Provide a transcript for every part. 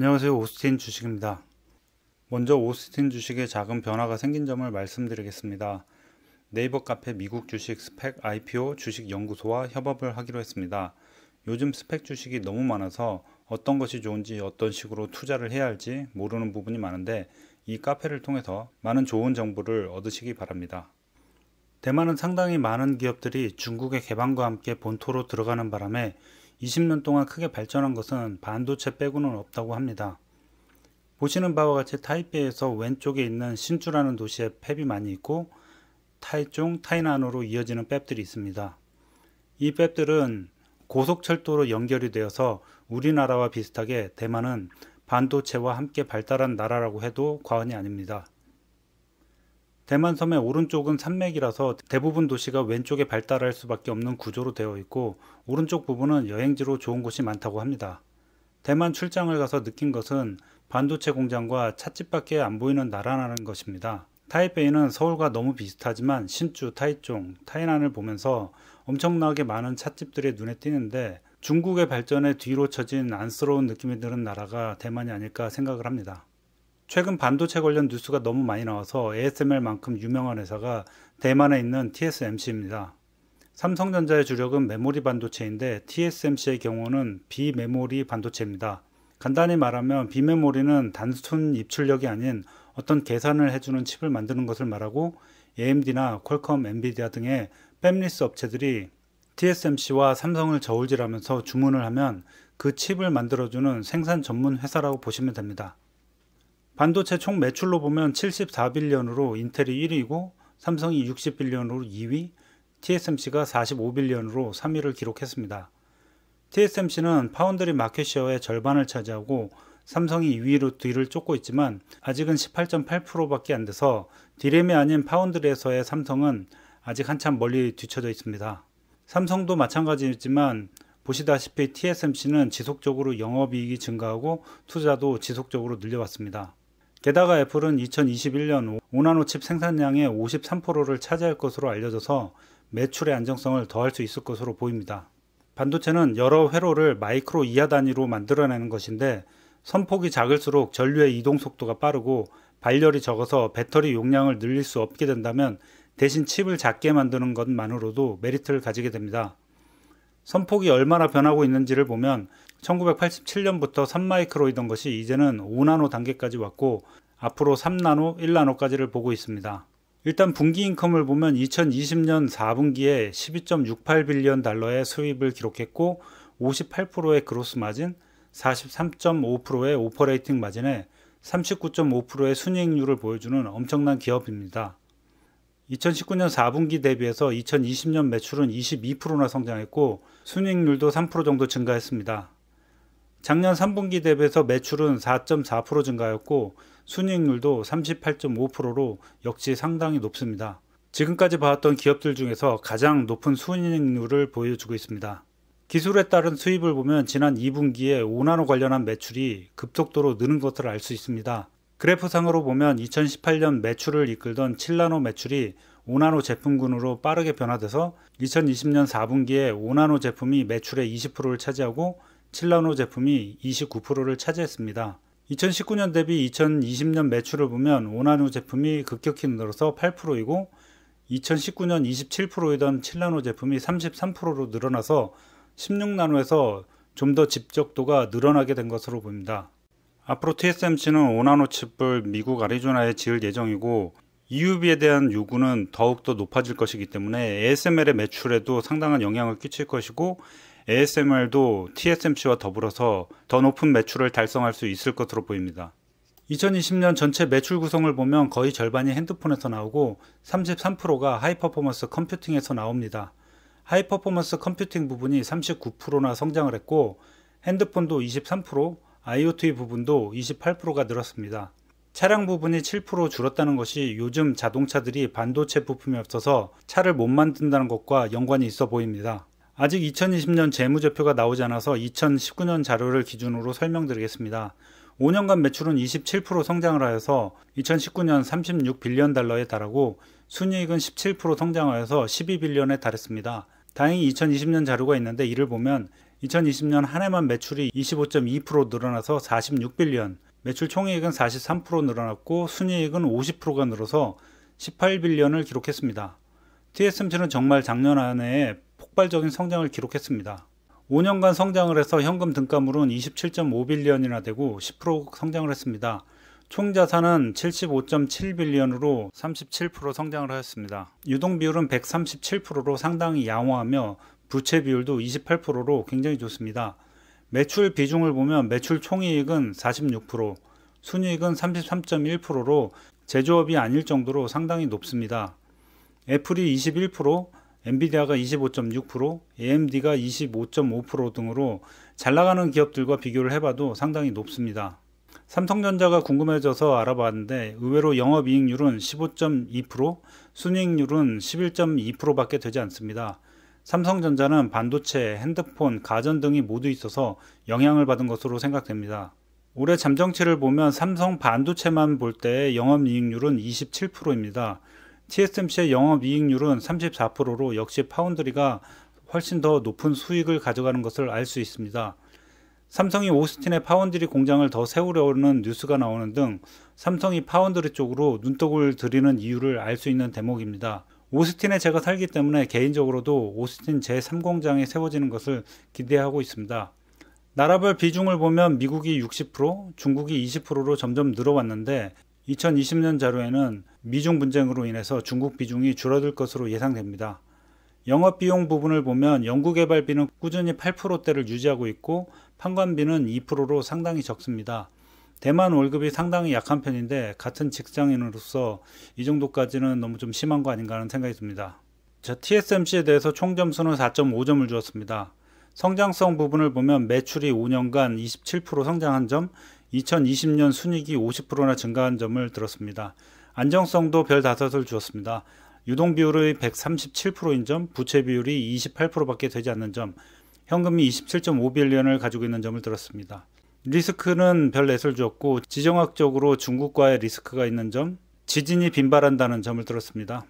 안녕하세요. 오스틴 주식입니다. 먼저 오스틴 주식에 작은 변화가 생긴 점을 말씀드리겠습니다. 네이버 카페 미국 주식 스펙 IPO 주식연구소와 협업을 하기로 했습니다. 요즘 스펙 주식이 너무 많아서 어떤 것이 좋은지 어떤 식으로 투자를 해야 할지 모르는 부분이 많은데 이 카페를 통해서 많은 좋은 정보를 얻으시기 바랍니다. 대만은 상당히 많은 기업들이 중국의 개방과 함께 본토로 들어가는 바람에 20년 동안 크게 발전한 것은 반도체 빼고는 없다고 합니다. 보시는 바와 같이 타이베이에서 왼쪽에 있는 신주라는 도시에 팹이 많이 있고 타이중, 타이난으로 이어지는 팹들이 있습니다. 이 팹들은 고속철도로 연결이 되어서 우리나라와 비슷하게 대만은 반도체와 함께 발달한 나라라고 해도 과언이 아닙니다. 대만 섬의 오른쪽은 산맥이라서 대부분 도시가 왼쪽에 발달할 수밖에 없는 구조로 되어 있고 오른쪽 부분은 여행지로 좋은 곳이 많다고 합니다. 대만 출장을 가서 느낀 것은 반도체 공장과 찻집밖에 안 보이는 나라라는 것입니다. 타이베이는 서울과 너무 비슷하지만 신주, 타이중, 타이난을 보면서 엄청나게 많은 찻집들이 눈에 띄는데 중국의 발전에 뒤로 처진 안쓰러운 느낌이 드는 나라가 대만이 아닐까 생각을 합니다. 최근 반도체 관련 뉴스가 너무 많이 나와서 ASML만큼 유명한 회사가 대만에 있는 TSMC입니다. 삼성전자의 주력은 메모리 반도체인데 TSMC의 경우는 비메모리 반도체입니다. 간단히 말하면 비메모리는 단순 입출력이 아닌 어떤 계산을 해주는 칩을 만드는 것을 말하고 AMD나 퀄컴, 엔비디아 등의 팹리스 업체들이 TSMC와 삼성을 저울질하면서 주문을 하면 그 칩을 만들어주는 생산 전문 회사라고 보시면 됩니다. 반도체 총 매출로 보면 74빌리언으로 인텔이 1위고 삼성이 60빌리언으로 2위, TSMC가 45빌리언으로 3위를 기록했습니다. TSMC는 파운드리 마켓시어의 절반을 차지하고 삼성이 2위로 뒤를 쫓고 있지만 아직은 18.8%밖에 안 돼서 디램이 아닌 파운드리에서의 삼성은 아직 한참 멀리 뒤쳐져 있습니다. 삼성도 마찬가지지만 보시다시피 TSMC는 지속적으로 영업이익이 증가하고 투자도 지속적으로 늘려왔습니다. 게다가 애플은 2021년 5나노 칩 생산량의 53%를 차지할 것으로 알려져서 매출의 안정성을 더할 수 있을 것으로 보입니다. 반도체는 여러 회로를 마이크로 이하 단위로 만들어내는 것인데 선폭이 작을수록 전류의 이동 속도가 빠르고 발열이 적어서 배터리 용량을 늘릴 수 없게 된다면 대신 칩을 작게 만드는 것만으로도 메리트를 가지게 됩니다. 선폭이 얼마나 변하고 있는지를 보면 1987년부터 3마이크로이던 것이 이제는 5나노 단계까지 왔고 앞으로 3나노, 1나노까지를 보고 있습니다. 일단 분기 인컴을 보면 2020년 4분기에 12.68빌리언 달러의 수입을 기록했고 58%의 그로스 마진, 43.5%의 오퍼레이팅 마진에 39.5%의 순이익률을 보여주는 엄청난 기업입니다. 2019년 4분기 대비해서 2020년 매출은 22%나 성장했고 순이익률도 3% 정도 증가했습니다. 작년 3분기 대비해서 매출은 4.4% 증가했고 순이익률도 38.5%로 역시 상당히 높습니다. 지금까지 봐왔던 기업들 중에서 가장 높은 순이익률을 보여주고 있습니다. 기술에 따른 수입을 보면 지난 2분기에 5나노 관련한 매출이 급속도로 느는 것을 알 수 있습니다. 그래프상으로 보면 2018년 매출을 이끌던 7나노 매출이 5나노 제품군으로 빠르게 변화돼서 2020년 4분기에 5나노 제품이 매출의 20%를 차지하고 7나노 제품이 29%를 차지했습니다. 2019년 대비 2020년 매출을 보면 5나노 제품이 급격히 늘어서 8%이고 2019년 27%이던 7나노 제품이 33%로 늘어나서 16나노에서 좀 더 집적도가 늘어나게 된 것으로 보입니다. 앞으로 TSMC는 5나노 칩을 미국 애리조나에 지을 예정이고 EUV에 대한 요구는 더욱더 높아질 것이기 때문에 ASML의 매출에도 상당한 영향을 끼칠 것이고 ASML도 TSMC와 더불어서 더 높은 매출을 달성할 수 있을 것으로 보입니다. 2020년 전체 매출 구성을 보면 거의 절반이 핸드폰에서 나오고 33%가 하이퍼포먼스 컴퓨팅에서 나옵니다. 하이퍼포먼스 컴퓨팅 부분이 39%나 성장을 했고 핸드폰도 23%, IoT 부분도 28%가 늘었습니다. 차량 부분이 7% 줄었다는 것이 요즘 자동차들이 반도체 부품이 없어서 차를 못 만든다는 것과 연관이 있어 보입니다. 아직 2020년 재무제표가 나오지 않아서 2019년 자료를 기준으로 설명드리겠습니다. 5년간 매출은 27% 성장을 하여서 2019년 36빌리언 달러에 달하고 순이익은 17% 성장하여서 12빌리언에 달했습니다. 다행히 2020년 자료가 있는데 이를 보면 2020년 한 해만 매출이 25.2% 늘어나서 46빌리언, 매출 총이익은 43% 늘어났고 순이익은 50%가 늘어서 18빌리언을 기록했습니다. TSMC는 정말 작년 한 해에 폭발적인 성장을 기록했습니다. 5년간 성장을 해서 현금 등가물은 27.5빌리언이나 되고 10% 성장을 했습니다. 총 자산은 75.7빌리언으로 37% 성장을 하였습니다. 유동 비율은 137%로 상당히 양호하며 부채 비율도 28%로 굉장히 좋습니다. 매출 비중을 보면 매출 총이익은 46%, 순이익은 33.1%로 제조업이 아닐 정도로 상당히 높습니다. 애플이 21%, 엔비디아가 25.6%, AMD가 25.5% 등으로 잘 나가는 기업들과 비교를 해봐도 상당히 높습니다. 삼성전자가 궁금해져서 알아봤는데 의외로 영업이익률은 15.2%, 순이익률은 11.2%밖에 되지 않습니다. 삼성전자는 반도체, 핸드폰, 가전 등이 모두 있어서 영향을 받은 것으로 생각됩니다. 올해 잠정치를 보면 삼성 반도체만 볼 때 영업이익률은 27%입니다. TSMC의 영업이익률은 34%로 역시 파운드리가 훨씬 더 높은 수익을 가져가는 것을 알 수 있습니다. 삼성이 오스틴에 파운드리 공장을 더 세우려는 뉴스가 나오는 등 삼성이 파운드리 쪽으로 눈독을 들이는 이유를 알 수 있는 대목입니다. 오스틴에 제가 살기 때문에 개인적으로도 오스틴 제3공장이 세워지는 것을 기대하고 있습니다. 나라별 비중을 보면 미국이 60%, 중국이 20%로 점점 늘어왔는데 2020년 자료에는 미중 분쟁으로 인해서 중국 비중이 줄어들 것으로 예상됩니다. 영업비용 부분을 보면 연구개발비는 꾸준히 8%대를 유지하고 있고 판관비는 2%로 상당히 적습니다. 대만 월급이 상당히 약한 편인데 같은 직장인으로서 이 정도까지는 너무 좀 심한 거 아닌가 하는 생각이 듭니다. TSMC에 대해서 총 점수는 4.5점을 주었습니다. 성장성 부분을 보면 매출이 5년간 27% 성장한 점, 2020년 순이익이 50%나 증가한 점을 들었습니다. 안정성도 별 5을 주었습니다. 유동 비율이 137%인 점, 부채 비율이 28%밖에 되지 않는 점, 현금이 27.5빌리언을 가지고 있는 점을 들었습니다. 리스크는 별 4을 주었고 지정학적으로 중국과의 리스크가 있는 점, 지진이 빈발한다는 점을 들었습니다.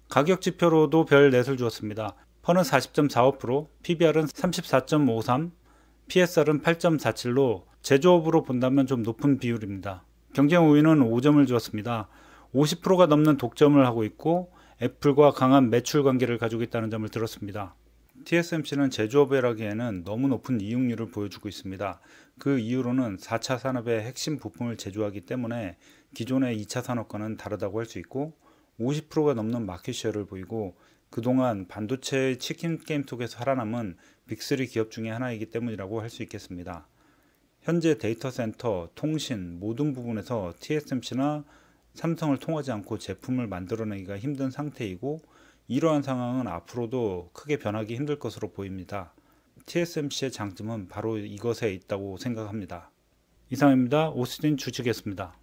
가격 지표로도 별 4을 주었습니다. 펀은 40.45%, PBR은 34.53, PSR은 8.47로 제조업으로 본다면 좀 높은 비율입니다. 경쟁 우위는 5점을 주었습니다. 50%가 넘는 독점을 하고 있고 애플과 강한 매출 관계를 가지고 있다는 점을 들었습니다. TSMC는 제조업이라기에는 너무 높은 이익률을 보여주고 있습니다. 그 이유로는 4차 산업의 핵심 부품을 제조하기 때문에 기존의 2차 산업과는 다르다고 할 수 있고 50%가 넘는 마켓쉐어를 보이고 그동안 반도체의 치킨 게임 속에서 살아남은 빅3 기업 중에 하나이기 때문이라고 할 수 있겠습니다. 현재 데이터 센터, 통신 모든 부분에서 TSMC나 삼성을 통하지 않고 제품을 만들어내기가 힘든 상태이고 이러한 상황은 앞으로도 크게 변하기 힘들 것으로 보입니다. TSMC의 장점은 바로 이것에 있다고 생각합니다. 이상입니다. 오스틴 주식이었습니다.